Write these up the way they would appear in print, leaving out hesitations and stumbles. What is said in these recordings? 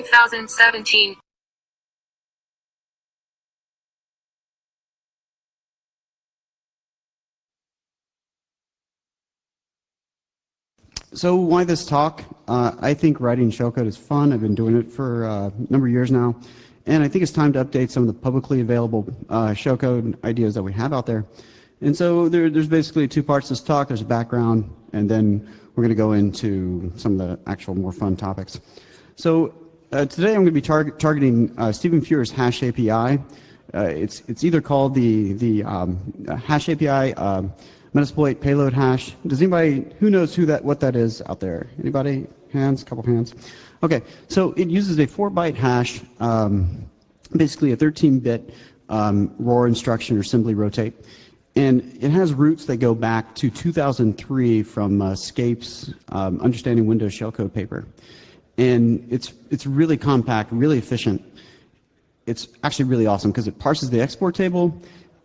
2017. So why this talk? I think writing shellcode is fun. I've been doing it for a number of years now. And I think it's time to update some of the publicly available shellcode ideas that we have out there. And so there's basically two parts to this talk. There's a background, and then we're going to go into some of the actual more fun topics. So today I'm going to be targeting Stephen Feuer's Hash API. It's either called the Hash API Metasploit payload hash. Does anybody, who knows what that is out there? Anybody? Hands? Couple hands. Okay, so it uses a 4-byte hash, basically a 13-bit ROR instruction or simply rotate. And it has roots that go back to 2003 from Scape's Understanding Windows Shellcode paper. And it's really compact, really efficient. It's actually really awesome because it parses the export table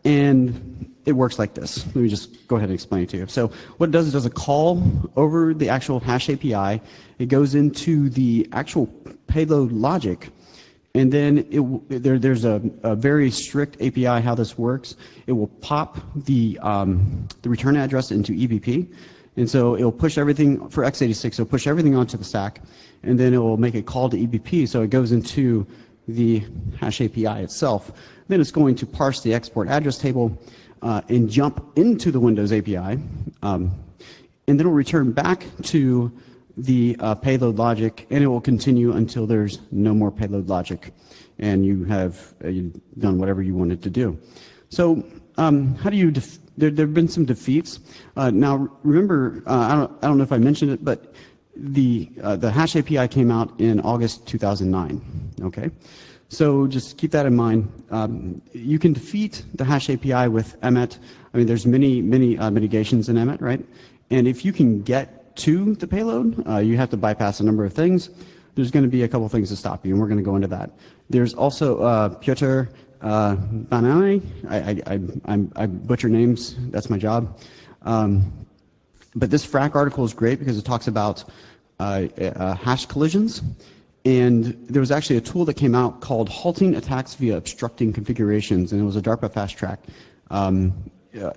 and it works like this. Let me just go ahead and explain it to you. So what it does is it does a call over the actual hash API. It goes into the actual payload logic, and then there's a very strict API how this works. It will pop the return address into EBP, and so it'll push everything for x86. It'll push everything onto the stack, and then it will make a call to EBP. So it goes into the hash API itself. Then it's going to parse the export address table and jump into the Windows API, and then it will return back to the payload logic, and it will continue until there's no more payload logic, and you have done whatever you wanted to do. So how do you? There have been some defeats. Now remember, I don't know if I mentioned it, but the hash API came out in August 2009. Okay. So just keep that in mind. You can defeat the hash API with emmet. I mean, there's many mitigations in emmet, right? And if you can get to the payload, you have to bypass a number of things. There's going to be a couple things to stop you, and we're going to go into that. There's also Piotr Banani. I butcher names. That's my job. But this FRAC article is great because it talks about hash collisions. And there was actually a tool that came out called Halting Attacks via Obstructing Configurations, and it was a DARPA fast track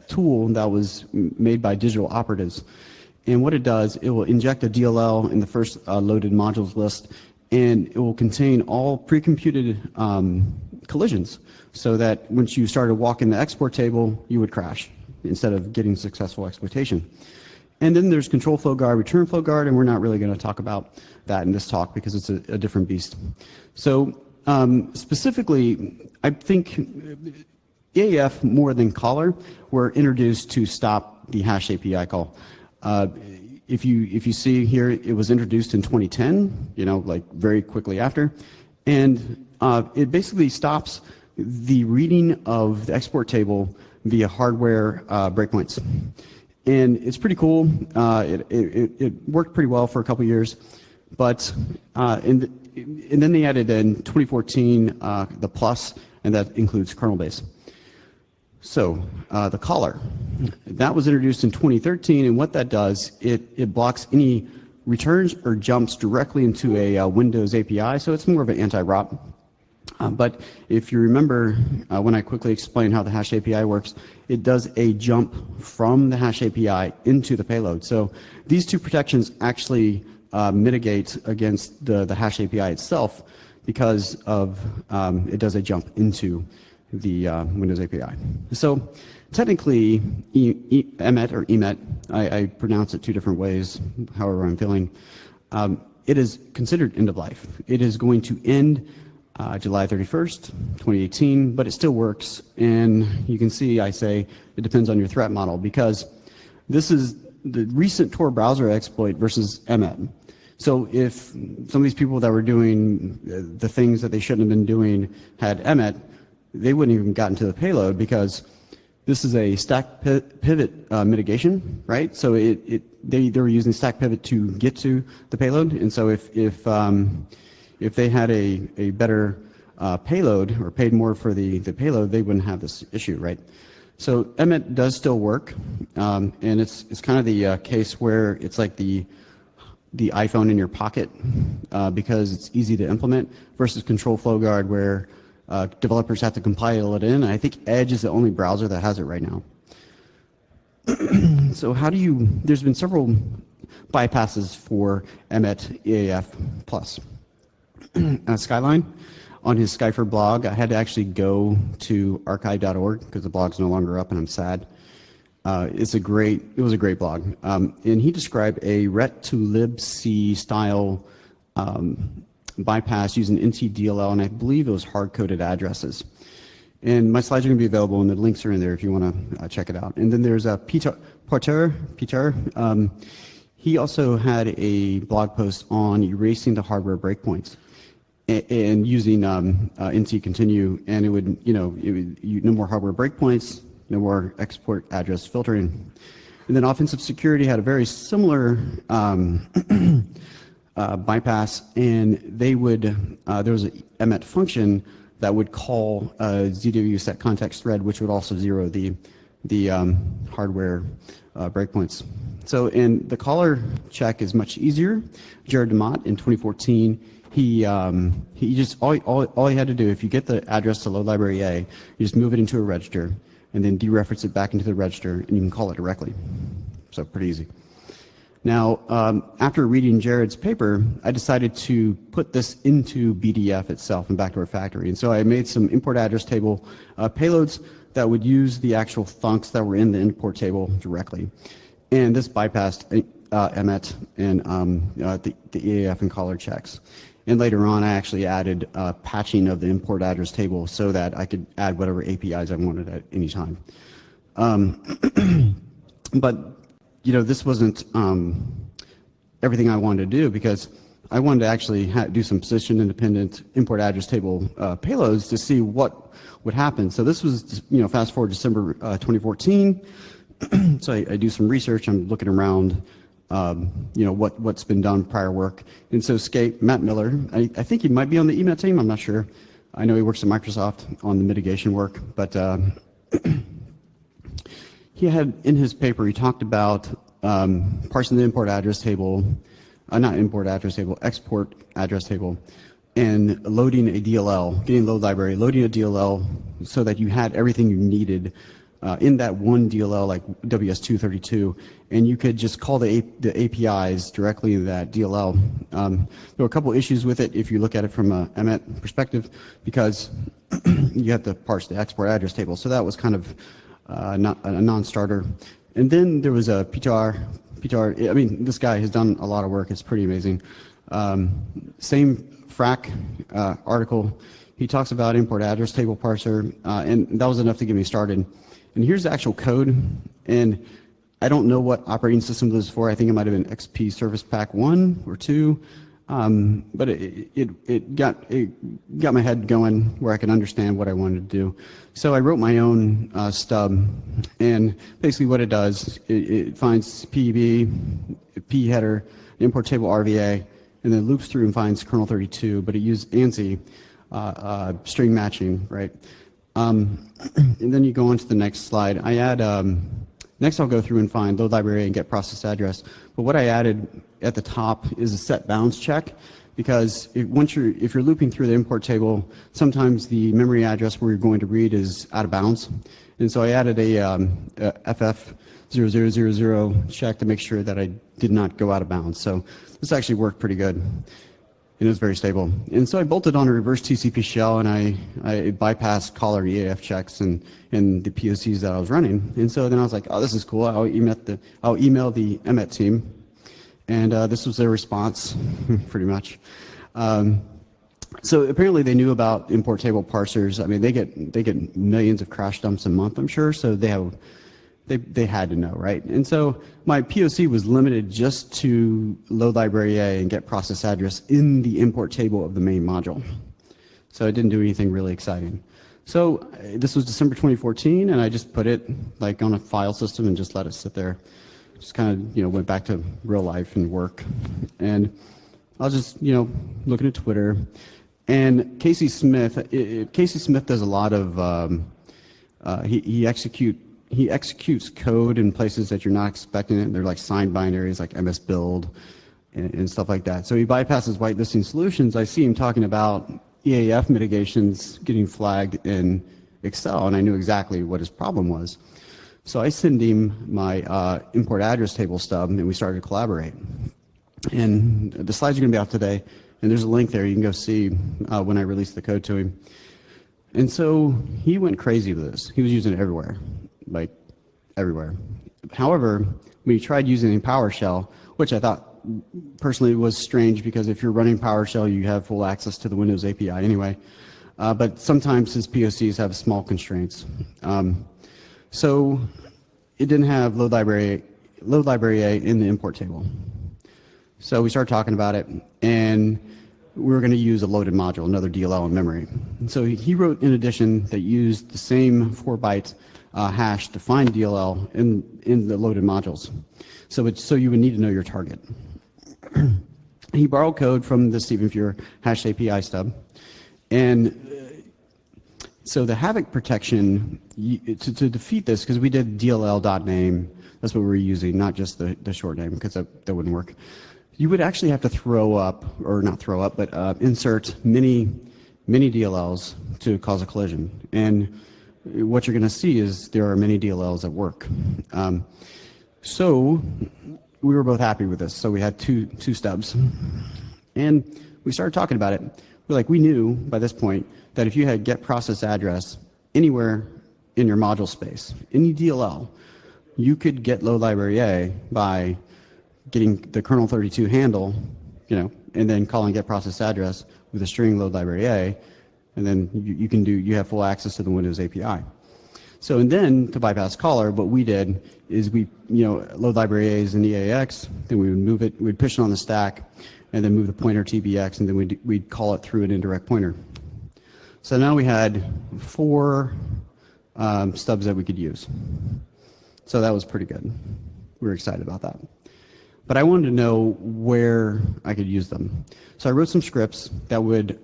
tool that was made by digital operatives. And what it does, it will inject a DLL in the first loaded modules list, and it will contain all pre-computed collisions, so that once you started walking the export table, you would crash instead of getting successful exploitation. And then there's control flow guard, return flow guard, and we're not really going to talk about that in this talk because it's a different beast. So specifically, I think EAF more than Caller were introduced to stop the hash API call. If you see here, it was introduced in 2010, like very quickly after, and it basically stops the reading of the export table via hardware breakpoints. And it's pretty cool. It worked pretty well for a couple years, but and then they added in 2014 the plus, and that includes kernel base. So the caller, that was introduced in 2013, and what that does, it blocks any returns or jumps directly into a Windows API, so it's more of an anti-ROP. But if you remember when I quickly explained how the hash API works, it does a jump from the hash API into the payload. So these two protections actually mitigate against the hash API itself because of it does a jump into the Windows API. So technically, emmet or emet, I pronounce it two different ways, however I'm feeling, it is considered end of life. It is going to end July 31st, 2018, but it still works. And you can see I say it depends on your threat model, because this is the recent Tor browser exploit versus emmet. So if some of these people that were doing the things that they shouldn't have been doing had emmet, they wouldn't even gotten to the payload, because this is a stack pivot mitigation, right? So they were using stack pivot to get to the payload, and so if they had a better payload or paid more for the payload, they wouldn't have this issue, right? So emmet does still work, and it's kind of the case where it's like the the iPhone in your pocket because it's easy to implement versus Control Flow Guard where developers have to compile it in. I think Edge is the only browser that has it right now. So there's been several bypasses for Emmet EAF Plus. Skyline, on his Skyfer blog, I had to actually go to archive.org because the blog's no longer up and I'm sad. It was a great blog. And he described a ret to libc style bypass using NTDLL, and I believe it was hard-coded addresses. And my slides are going to be available, and the links are in there if you want to check it out. And then there's Peter. He also had a blog post on erasing the hardware breakpoints and using NT continue, and it would, no more hardware breakpoints, no more export address filtering. And then offensive security had a very similar bypass, and they would, there was an Emmet function that would call a ZW set context thread, which would also zero the hardware breakpoints. So, and the caller check is much easier. Jared DeMott in 2014, he just, all he had to do, if you get the address to load library A, you just move it into a register and then dereference it back into the register and you can call it directly. So pretty easy. Now, after reading Jared's paper, I decided to put this into BDF itself and Backdoor Factory. And so I made some import address table payloads that would use the actual funcs that were in the import table directly. And this bypassed Emmet and the EAF and caller checks. And later on, I actually added patching of the import address table so that I could add whatever APIs I wanted at any time. But this wasn't everything I wanted to do, because I wanted to actually do some position-independent import address table payloads to see what would happen. So this was, fast forward December 2014. So I do some research. I'm looking around, what's been done prior work. And so Matt Miller, I think he might be on the EMET team. I'm not sure. I know he works at Microsoft on the mitigation work, but he had in his paper, he talked about parsing the import address table, export address table, and loading a DLL, getting load library, loading a DLL so that you had everything you needed in that one DLL, like WS232, and you could just call the APIs directly in that DLL. There were a couple issues with it if you look at it from a Emmet perspective, because you have to parse the export address table. So that was kind of not a non-starter. And then there was a PTR. I mean, this guy has done a lot of work. It's pretty amazing. Same FRAC article. He talks about import address table parser, and that was enough to get me started. And here's the actual code. And I don't know what operating system this is for. I think it might have been XP Service Pack 1 or 2. But it got my head going where I could understand what I wanted to do. So I wrote my own stub, and basically what it does, it finds PEB, P header, import table RVA, and then loops through and finds kernel 32, but it used ANSI string matching, right? And then you go on to the next slide. I add, next I'll go through and find load library and get process address. But what I added at the top is a set bounds check, because if you're looping through the import table, sometimes the memory address where you're going to read is out of bounds. And so I added a FF0000 check to make sure that I did not go out of bounds. So this actually worked pretty good. It was very stable. And so I bolted on a reverse TCP shell, and I bypassed caller EAF checks and the POCs that I was running. And so then I was like, oh, this is cool. I'll email the Emmet team. And this was their response, pretty much. So apparently they knew about import table parsers. I mean, they get millions of crash dumps a month, I'm sure. So they had to know, right? And so my POC was limited just to load library A and get process address in the import table of the main module. So I didn't do anything really exciting. So this was December 2014, and I just put it like on a file system and just let it sit there. Just kind of, went back to real life and work. And I was just, looking at Twitter. And Casey Smith does a lot of, he executes code in places that you're not expecting it. They're like signed binaries, like MS Build. and stuff like that. So he bypasses whitelisting solutions. I see him talking about EAF mitigations getting flagged in Excel, and I knew exactly what his problem was. So I sent him my import address table stub, and we started to collaborate. And the slides are going to be out today, and there's a link there. You can go see when I released the code to him. And so he went crazy with this. He was using it everywhere, like everywhere. However, when he tried using it in PowerShell, which I thought personally was strange because if you're running PowerShell, you have full access to the Windows API anyway. But sometimes his POCs have small constraints. So it didn't have load library A in the import table. So we started talking about it, and we were going to use a loaded module, another DLL in memory. And so he wrote an addition that used the same 4-byte hash to find DLL in the loaded modules. So you would need to know your target. He borrowed code from the Stephen Fuhr hash API stub, and so the havoc protection to defeat this, because we did DLL.name, that's what we were using, not just the short name, because that wouldn't work. You would actually have to throw up, or not throw up, but insert many DLLs to cause a collision. And what you're going to see is there are many DLLs at work. So we were both happy with this. So we had two stubs, and we started talking about it. We knew by this point that if you had get process address anywhere in your module space, any DLL, you could get load library A by getting the kernel 32 handle, and then calling get process address with a string load library A, and then you have full access to the Windows API. So, and then to bypass caller, what we did is load library A is in EAX, then we would move it, we'd push it on the stack, and then move the pointer TBX, and then we'd call it through an indirect pointer. So now we had 4 stubs that we could use. So that was pretty good. We were excited about that. But I wanted to know where I could use them. So I wrote some scripts that would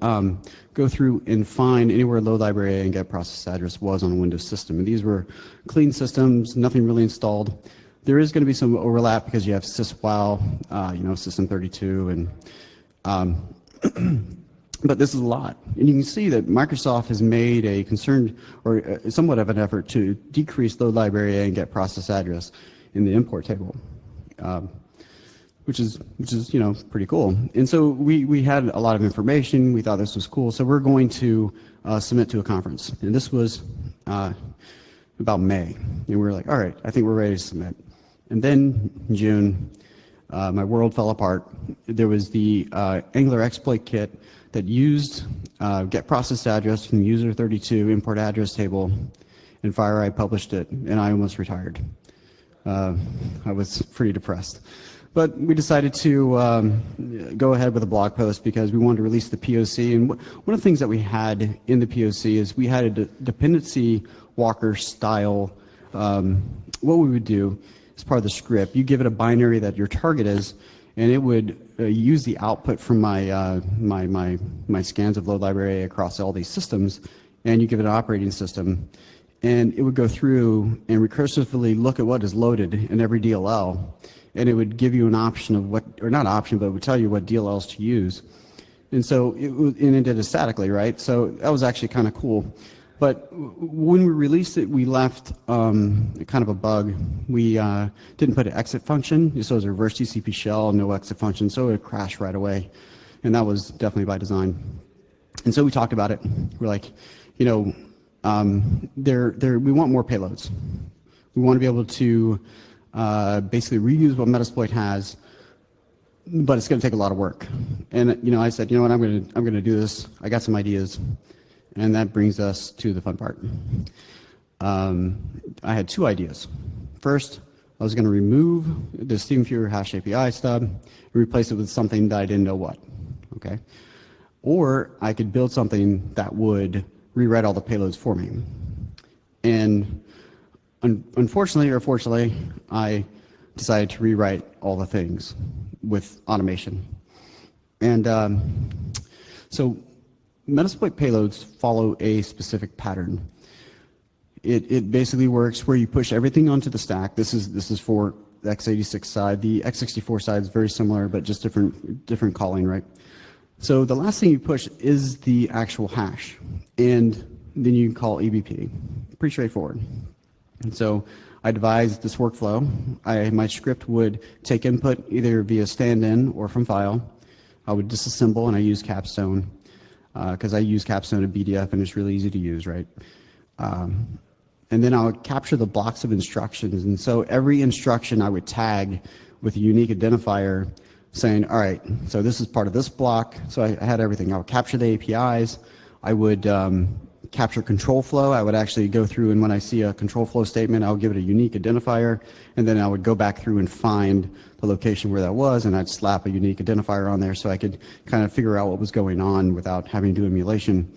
go through and find anywhere load library A and get process address was on a Windows system. And these were clean systems, nothing really installed. There is going to be some overlap because you have syswhile, system 32, and but this is a lot. And you can see that Microsoft has made a concerned or somewhat of an effort to decrease load library A and get process address in the import table. Which is pretty cool. And so we had a lot of information. We thought this was cool. So we're going to submit to a conference. And this was about May. And we were like, all right, I think we're ready to submit. And then in June, my world fell apart. There was the Angular exploit kit that used get process address from user 32 import address table, and FireEye published it, and I almost retired. I was pretty depressed. But we decided to go ahead with a blog post because we wanted to release the POC. And one of the things that we had in the POC is we had a dependency walker style. What we would do as part of the script, you give it a binary that your target is, and it would use the output from my scans of load library across all these systems, and you give it an operating system, and it would go through and recursively look at what is loaded in every DLL. And it would give you an option of what, or not option, but it would tell you what DLLs to use. And so it did it statically, right? So that was actually kind of cool. But when we released it, we left kind of a bug. We didn't put an exit function. So it was a reverse TCP shell, no exit function, so it would crash right away. And that was definitely by design. And so we talked about it. We're like, we want more payloads. We want to be able to basically reuse what Metasploit has, but it's going to take a lot of work. And I said, what, I'm going to do this. I got some ideas, and that brings us to the fun part. I had 2 ideas. First, I was going to remove the Stephen Fuhr hash API stub and replace it with something that I didn't know what. Okay, or I could build something that would rewrite all the payloads for me. And unfortunately or fortunately, I decided to rewrite all the things with automation. And so Metasploit payloads follow a specific pattern. It basically works where you push everything onto the stack. This is for the x86 side. The x64 side is very similar, but just different calling, right? So the last thing you push is the actual hash, and then you call EBP. Pretty straightforward. And so I devised this workflow. My script would take input either via stand-in or from file. I would disassemble, and I use Capstone because I use Capstone at BDF, and it's really easy to use, right? And then I would capture the blocks of instructions. And so every instruction I would tag with a unique identifier saying, all right, so this is part of this block. So I had everything. I would capture the APIs. I would capture control flow. I would actually go through, and when I see a control flow statement, I would give it a unique identifier, and then I would go back through and find the location where that was, and I'd slap a unique identifier on there so I could kind of figure out what was going on without having to do emulation.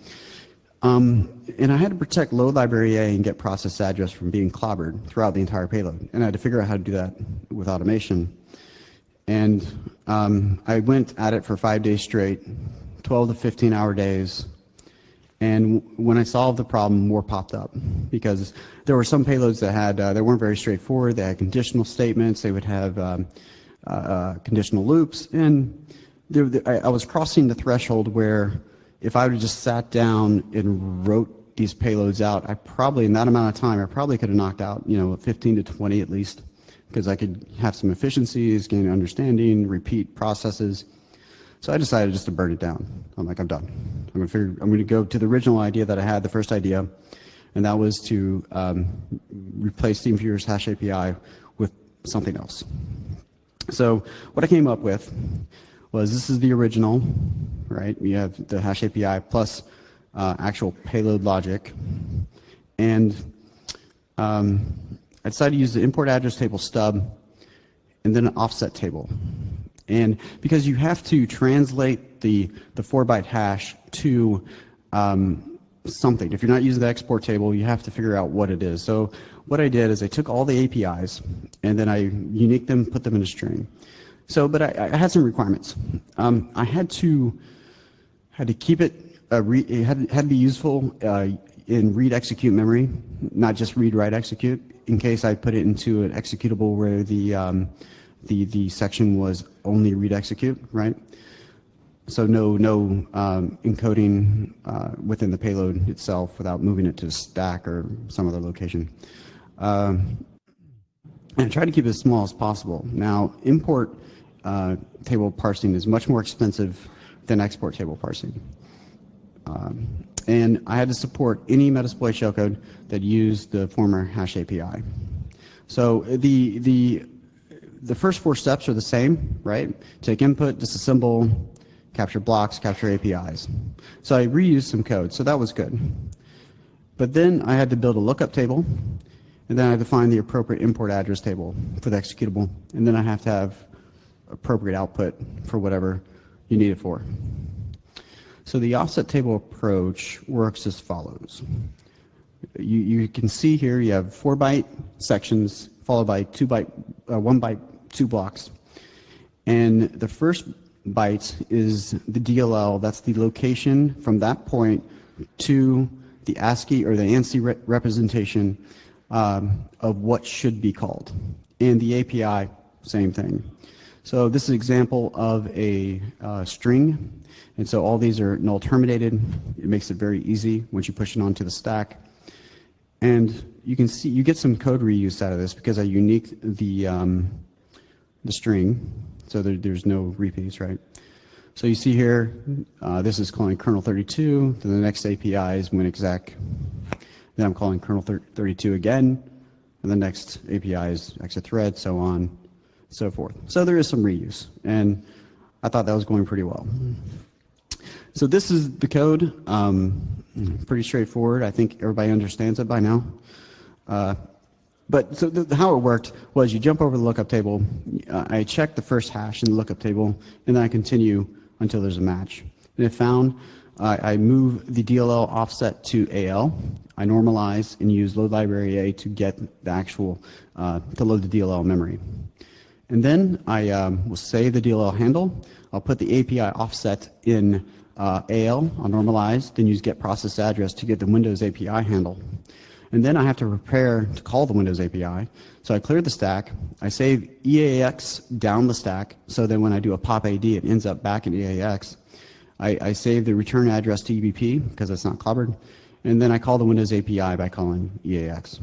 And I had to protect load library A and get process address from being clobbered throughout the entire payload, and I had to figure out how to do that with automation. And I went at it for 5 days straight, 12 to 15-hour days. And when I solved the problem, more popped up because there were some payloads that had they weren't very straightforward. They had conditional statements. They would have conditional loops, and I was crossing the threshold where if I would have just sat down and wrote these payloads out, I probably, in that amount of time, I probably could have knocked out 15 to 20 at least, because I could have some efficiencies, gain understanding, repeat processes. So I decided just to burn it down. I'm like, I'm done. I'm going to go to the original idea that I had, the first idea, and that was to replace TeamViewer's hash API with something else. So what I came up with was, this is the original, right? We have the hash API plus actual payload logic, and I decided to use the import address table stub and then an offset table. And because you have to translate the 4-byte hash to something. If you're not using the export table, you have to figure out what it is. So what I did is I took all the APIs and then I uniqued them, put them in a string. So, but I had some requirements. I had to keep it, it had to be useful in read execute memory, not just read write execute, in case I put it into an executable where the section was only read execute, right? So no encoding within the payload itself without moving it to stack or some other location. And I try to keep it as small as possible. Now, import table parsing is much more expensive than export table parsing. And I had to support any Metasploit shellcode that used the former hash API. So the first 4 steps are the same, right? Take input, disassemble, capture blocks, capture APIs. So I reused some code, so that was good. But then I had to build a lookup table, and then I had to find the appropriate import address table for the executable, and then I have to have appropriate output for whatever you need it for. So the offset table approach works as follows. You can see here you have 4-byte sections followed by 1 byte, 2 blocks. And the first byte is the DLL, that's the location from that point to the ASCII or the ANSI representation of what should be called. And the API, same thing. So this is an example of a string. And so all these are null terminated. It makes it very easy once you push it onto the stack. And you can see you get some code reuse out of this because I unique the string, so there's no repeats, right? So you see here, this is calling kernel 32. Then the next API is winexec. Then I'm calling kernel 32 again, and the next API is exit thread, so on, so forth. So there is some reuse, and I thought that was going pretty well. So this is the code, pretty straightforward. I think everybody understands it by now. But so how it worked was you jump over the lookup table, I check the first hash in the lookup table, and then I continue until there's a match. And if found, I move the DLL offset to AL. I normalize and use load library A to get the actual, to load the DLL memory. And then I will save the DLL handle. I'll put the API offset in AL, I'll normalize, then use get process address to get the Windows API handle. and then I have to prepare to call the Windows API. So I clear the stack, I save EAX down the stack, so then when I do a pop AD, it ends up back in EAX. I save the return address to EBP because it's not clobbered, and then I call the Windows API by calling EAX.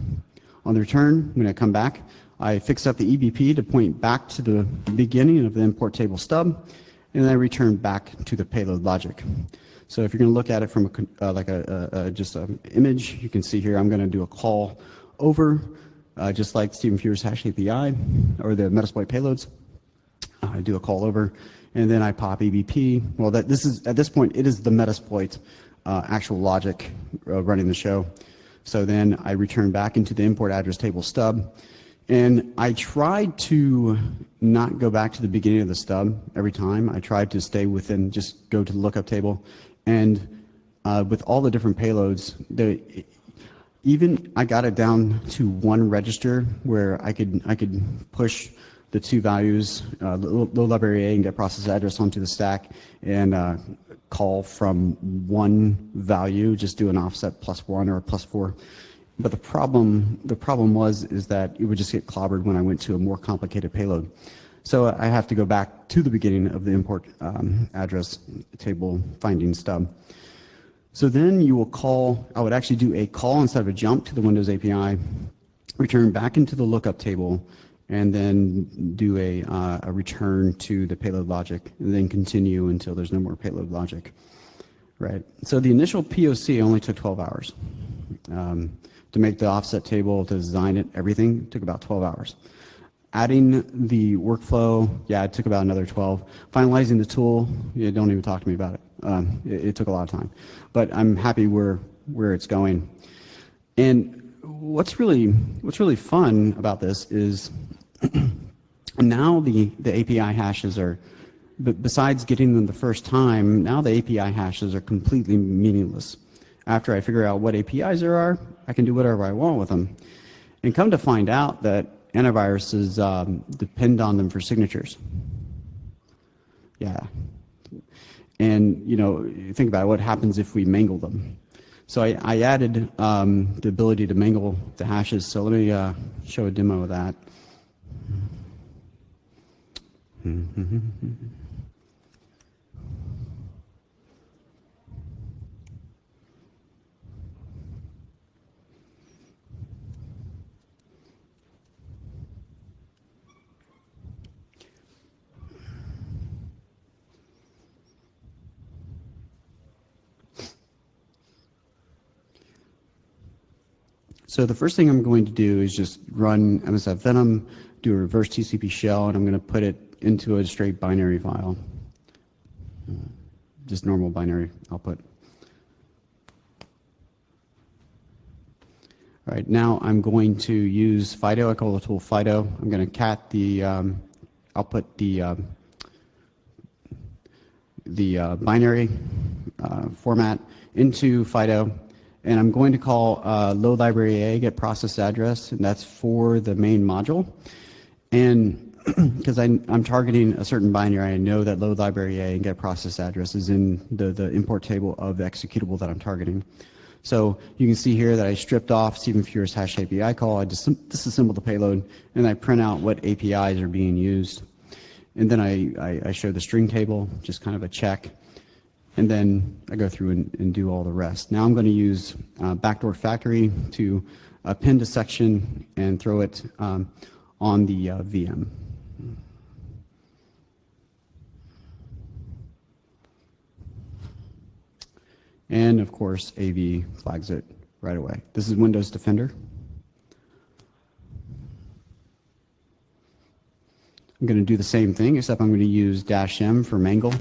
On the return, when I come back, I fix up the EBP to point back to the beginning of the import table stub, and then I return back to the payload logic. So if you're going to look at it from just an image, you can see here I'm going to do a call over, just like Stephen Feuer's hash API or the Metasploit payloads. I do a call over, and then I pop EBP. Well, at this point, it is the Metasploit actual logic running the show. So then I return back into the import address table stub, and I tried to not go back to the beginning of the stub every time. I tried to stay within, just go to the lookup table, and with all the different payloads, even I got it down to one register where I could push the two values, low library A and get process address onto the stack, and call from one value, just do an offset +1 or a +4. But the problem is that it would just get clobbered when I went to a more complicated payload. So I have to go back to the beginning of the import address table finding stub. So then you will call, I would actually do a call instead of a jump to the Windows API, return back into the lookup table, and then do a return to the payload logic, and then continue until there's no more payload logic. Right. So the initial POC only took 12 hours. To make the offset table, to design it, everything took about 12 hours. Adding the workflow, yeah, it took about another 12. Finalizing the tool, yeah, don't even talk to me about it. It took a lot of time, but I'm happy where it's going. And what's really fun about this is now the API hashes are, besides getting them the first time, now the API hashes are completely meaningless. After I figure out what APIs there are, I can do whatever I want with them. And come to find out that antiviruses depend on them for signatures. Yeah. And, you know, think about it, what happens if we mangle them? So I added the ability to mangle the hashes. So let me show a demo of that. So the first thing I'm going to do is just run MSF Venom, do a reverse TCP shell, and I'm going to put it into a straight binary file. Just normal binary output. All right, now I'm going to use Fido. I call the tool Fido. I'm going to cat the output the binary format into Fido. And I'm going to call load library A, get process address, and that's for the main module. And because I'm targeting a certain binary, I know that load library A and get process address is in the import table of the executable that I'm targeting. So you can see here that I stripped off Stephen Feuer's hash API call, I disassembled the payload, and I print out what APIs are being used. And then I show the string table, just kind of a check. And then I go through and do all the rest. Now I'm going to use backdoor factory to append a section and throw it on the VM. And of course, AV flags it right away. This is Windows Defender. I'm going to do the same thing, except I'm going to use -m for mangle.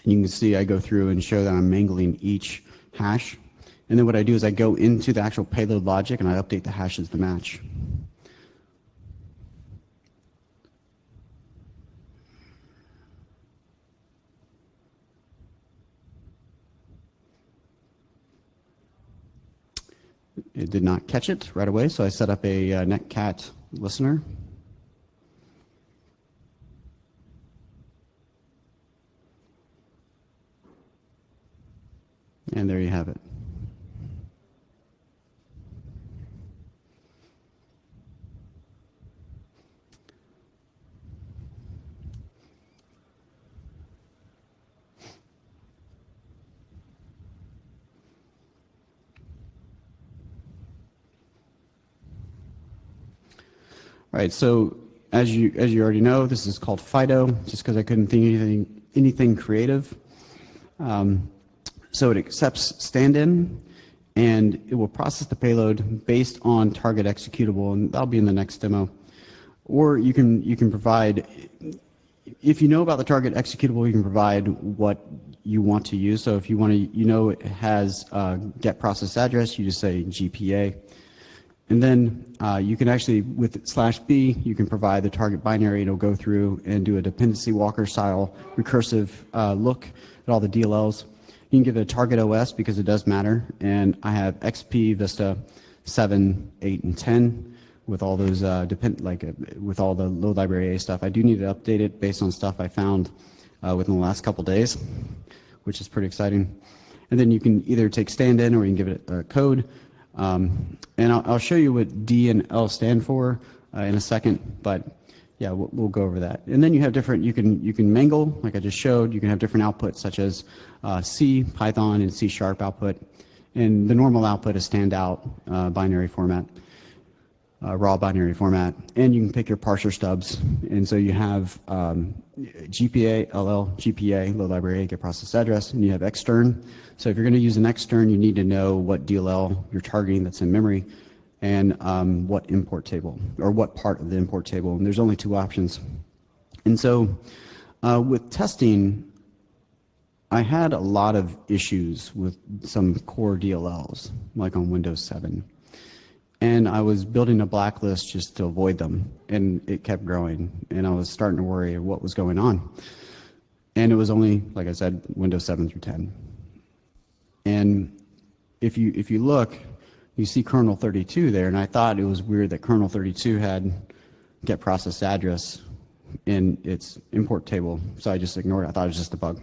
And you can see I go through and show that I'm mangling each hash. And then what I do is I go into the actual payload logic and I update the hashes to match. It did not catch it right away, so I set up a netcat listener. All right, so as you already know, this is called Fido, just because I couldn't think anything creative. So it accepts stand-in, and it will process the payload based on target executable, and that'll be in the next demo. Or you can provide, if you know about the target executable, you can provide what you want to use. So if you want to, it has get process address, you just say GPA. And then you can actually, with /B, you can provide the target binary. It'll go through and do a dependency walker style recursive look at all the DLLs. You can give it a target OS because it does matter. And I have XP, Vista 7, 8, and 10 with all those with all the load library A stuff. I do need to update it based on stuff I found within the last couple days, which is pretty exciting. And then you can either take stand-in or you can give it a code. And I'll show you what D and L stand for in a second, but yeah, we'll go over that. And then you have different, you can mangle, like I just showed. You can have different outputs such as C, Python, and C# output. And the normal output is standout binary format, raw binary format. And you can pick your parser stubs. And so you have GPA, LL, GPA, load library A, get process address, and you have extern. So if you're going to use an extern, you need to know what DLL you're targeting that's in memory, and what import table, or what part of the import table. And there's only two options. And so with testing, I had a lot of issues with some core DLLs, like on Windows 7. And I was building a blacklist just to avoid them, and it kept growing, and I was starting to worry of what was going on. And it was only, like I said, Windows 7 through 10. And if you look, you see kernel 32 there, and I thought it was weird that kernel 32 had get process address in its import table, so I just ignored it. I thought it was just a bug.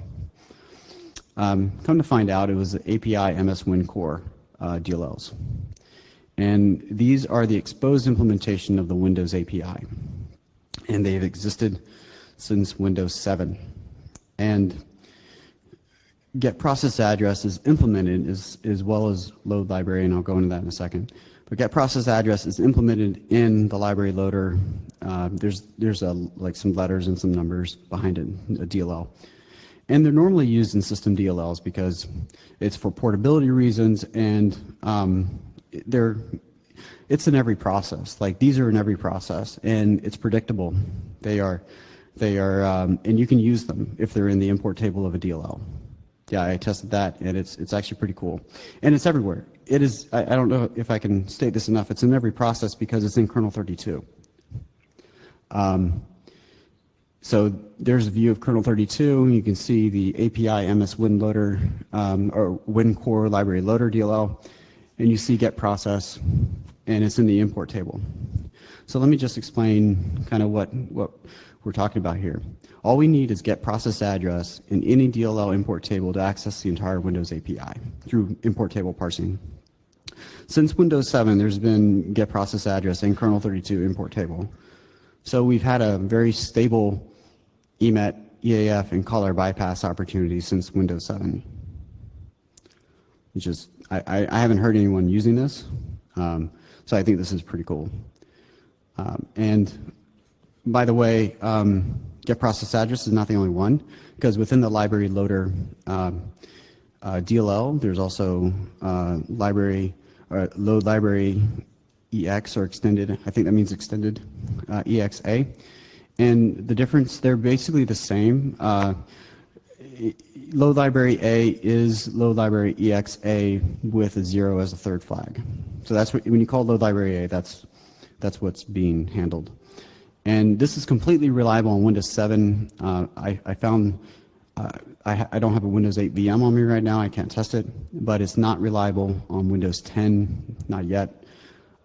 Come to find out, it was the API MS WinCore DLLs. And these are the exposed implementation of the Windows API. And they've existed since Windows 7. And get process address is implemented as well as load library, and I'll go into that in a second. But get process address is implemented in the library loader. There's like some letters and some numbers behind it, a DLL. And they're normally used in system DLLs because it's for portability reasons, and it's in every process. Like, these are in every process, and it's predictable. They are, and you can use them if they're in the import table of a DLL. Yeah, I tested that, and it's actually pretty cool. And it's everywhere. It is, I don't know if I can state this enough, it's in every process because it's in kernel 32. So there's a view of kernel 32. You can see the API MS WinLoader, or WinCore library loader DLL, and you see get process, and it's in the import table. So let me just explain kind of what we're talking about here. All we need is get process address in any DLL import table to access the entire Windows API through import table parsing. Since Windows 7, there's been get process address in kernel 32 import table. So we've had a very stable EMET, EAF, and caller bypass opportunity since Windows 7. Which is, I haven't heard anyone using this, so I think this is pretty cool. And by the way, get process address is not the only one, because within the library loader DLL, there's also library or load library EX, or extended. I think that means extended EXA. And the difference, they're basically the same. Load library A is load library EXA with a 0 as a third flag. So that's what, when you call load library A, that's what's being handled. And this is completely reliable on Windows 7. I found, I don't have a Windows 8 VM on me right now. I can't test it, but it's not reliable on Windows 10, not yet.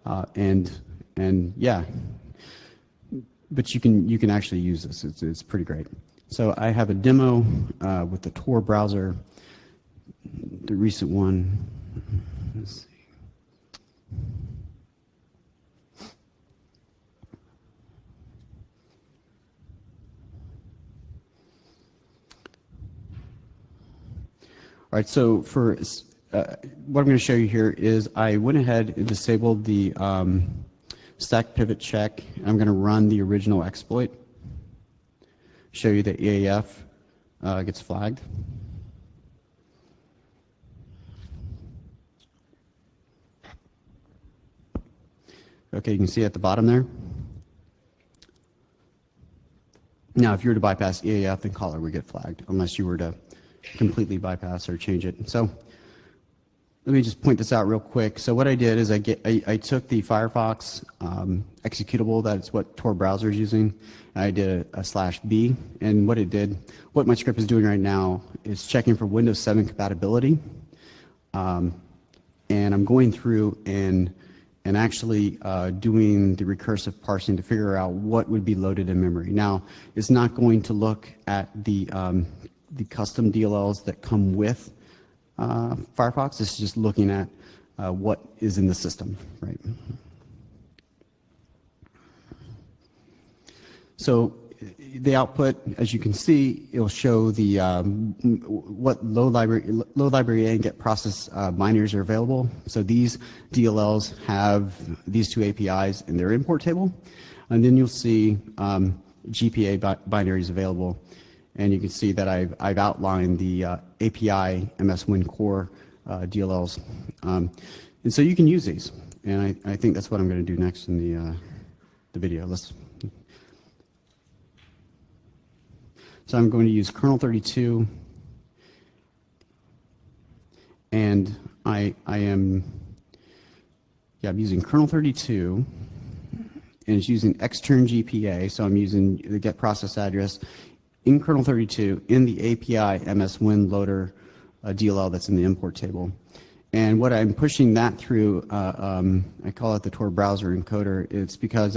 And yeah, but you can actually use this. It's pretty great. So I have a demo with the Tor browser, the recent one. Let's see. All right, so for what I'm going to show you here is I went ahead and disabled the stack pivot check. I'm going to run the original exploit, show you that EAF gets flagged. Okay, you can see at the bottom there. Now, if you were to bypass EAF, then caller would get flagged, unless you were to completely bypass or change it. So let me just point this out real quick. So what I did is I took the Firefox executable, that's what Tor browser is using. I did a /b, and what my script is doing right now is checking for Windows 7 compatibility. And I'm going through and actually doing the recursive parsing to figure out what would be loaded in memory. Now, it's not going to look at the custom DLLs that come with Firefox. It's just looking at what is in the system, right? So the output, as you can see, it'll show the what load library and get process binaries are available. So these DLLs have these two APIs in their import table, and then you'll see GPA binaries available, and you can see that I've outlined the API MS-Win core DLLs, and so you can use these, and I think that's what I'm going to do next in the video. So I'm going to use kernel 32, and I'm using kernel 32, and it's using extern GPA, so I'm using the get process address in kernel 32 in the API MS-Win loader DLL that's in the import table. And what I'm pushing that through, I call it the Tor browser encoder. It's because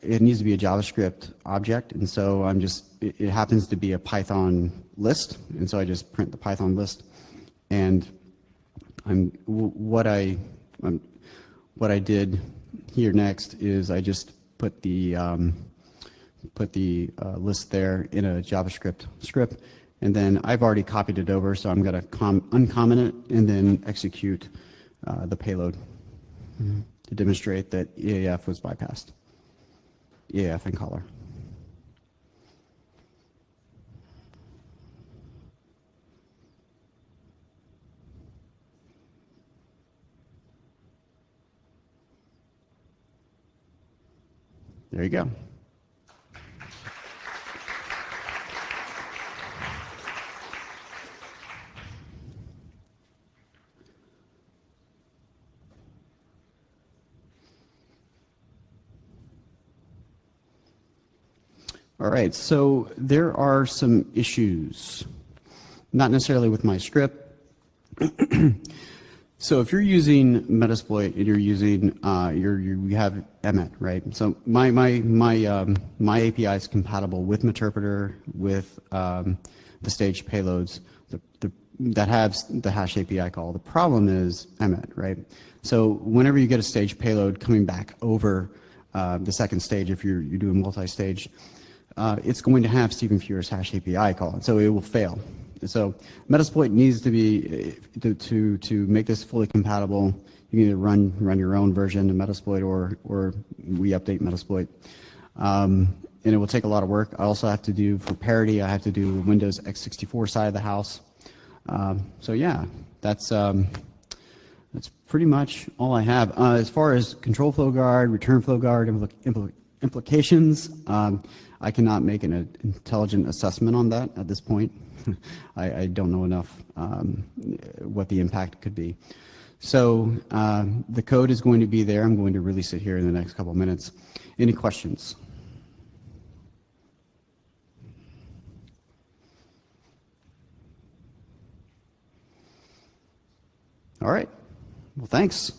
it needs to be a JavaScript object, and so it happens to be a Python list, and so I just print the Python list, and what I did here next is I just put the list there in a JavaScript script, and then I've already copied it over, so I'm going to uncomment it and then execute the payload to demonstrate that EAF was bypassed. EAF and caller. There you go. All right, so there are some issues, not necessarily with my script. So if you're using Metasploit and you're using you have emmet, right? So my API is compatible with Meterpreter, with the staged payloads that have the hash API call. The problem is emmet, right? So whenever you get a staged payload coming back over the second stage, if you're doing multi-stage, it's going to have Stephen Feuer's hash API call, so it will fail. So Metasploit needs to be to make this fully compatible. You can either run your own version of Metasploit or we update Metasploit, and it will take a lot of work. I also have to do, for parity, I have to do Windows x64 side of the house. So yeah, that's pretty much all I have as far as control flow guard, return flow guard implications. I cannot make an intelligent assessment on that at this point. I don't know enough what the impact could be. So the code is going to be there. I'm going to release it here in the next couple of minutes. Any questions? All right. Well, thanks.